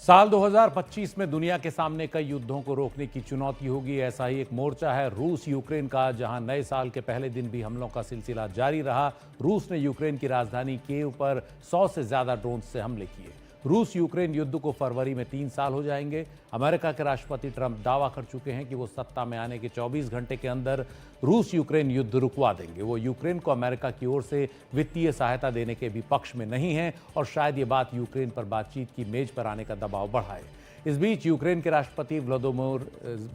साल 2025 में दुनिया के सामने कई युद्धों को रोकने की चुनौती होगी। ऐसा ही एक मोर्चा है रूस यूक्रेन का, जहां नए साल के पहले दिन भी हमलों का सिलसिला जारी रहा। रूस ने यूक्रेन की राजधानी कीव पर 100 से ज्यादा ड्रोन से हमले किए। रूस यूक्रेन युद्ध को फरवरी में 3 साल हो जाएंगे। अमेरिका के राष्ट्रपति ट्रंप दावा कर चुके हैं कि वो सत्ता में आने के 24 घंटे के अंदर रूस यूक्रेन युद्ध रुकवा देंगे। वो यूक्रेन को अमेरिका की ओर से वित्तीय सहायता देने के भी पक्ष में नहीं हैं और शायद ये बात यूक्रेन पर बातचीत की मेज पर आने का दबाव बढ़ाए। इस बीच यूक्रेन के राष्ट्रपति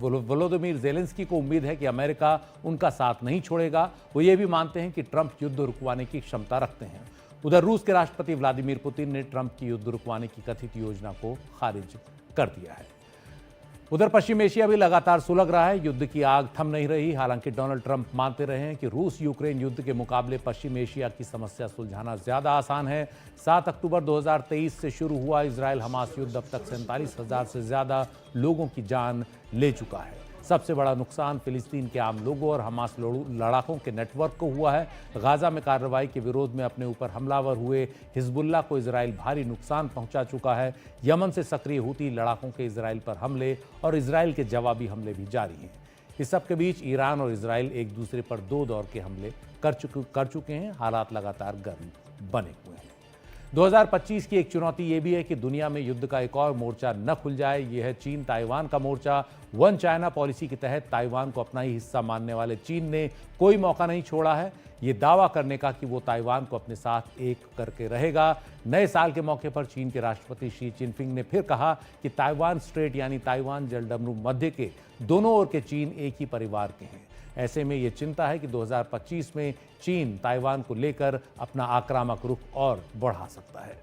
वोलोदिमीर जेलेंस्की को उम्मीद है कि अमेरिका उनका साथ नहीं छोड़ेगा। वो ये भी मानते हैं कि ट्रंप युद्ध रुकवाने की क्षमता रखते हैं। उधर रूस के राष्ट्रपति व्लादिमीर पुतिन ने ट्रंप की युद्ध रुकवाने की कथित योजना को खारिज कर दिया है। उधर पश्चिम एशिया भी लगातार सुलग रहा है। युद्ध की आग थम नहीं रही। हालांकि डोनाल्ड ट्रंप मानते रहे हैं कि रूस यूक्रेन युद्ध के मुकाबले पश्चिम एशिया की समस्या सुलझाना ज्यादा आसान है। 7 अक्टूबर 2023 से शुरू हुआ इजराइल हमास युद्ध अब तक 47,000 से ज्यादा लोगों की जान ले चुका है। सबसे बड़ा नुकसान फिलिस्तीन के आम लोगों और हमास लड़ाकों के नेटवर्क को हुआ है। गाजा में कार्रवाई के विरोध में अपने ऊपर हमलावर हुए हिजबुल्लाह को इजराइल भारी नुकसान पहुंचा चुका है। यमन से सक्रिय हूती लड़ाकों के इजराइल पर हमले और इजराइल के जवाबी हमले भी जारी हैं। इस सब के बीच ईरान और इजराइल एक दूसरे पर 2 दौर के हमले कर चुके हैं। हालात लगातार गर्म बने हुए हैं। 2025 की एक चुनौती ये भी है कि दुनिया में युद्ध का एक और मोर्चा न खुल जाए। यह है चीन ताइवान का मोर्चा। वन चाइना पॉलिसी के तहत ताइवान को अपना ही हिस्सा मानने वाले चीन ने कोई मौका नहीं छोड़ा है ये दावा करने का कि वो ताइवान को अपने साथ एक करके रहेगा। नए साल के मौके पर चीन के राष्ट्रपति शी जिनपिंग ने फिर कहा कि ताइवान स्ट्रेट यानी ताइवान जलडमरू मध्य के दोनों ओर के चीन एक ही परिवार के हैं। ऐसे में ये चिंता है कि 2025 में चीन ताइवान को लेकर अपना आक्रामक रुख और बढ़ा सकता है।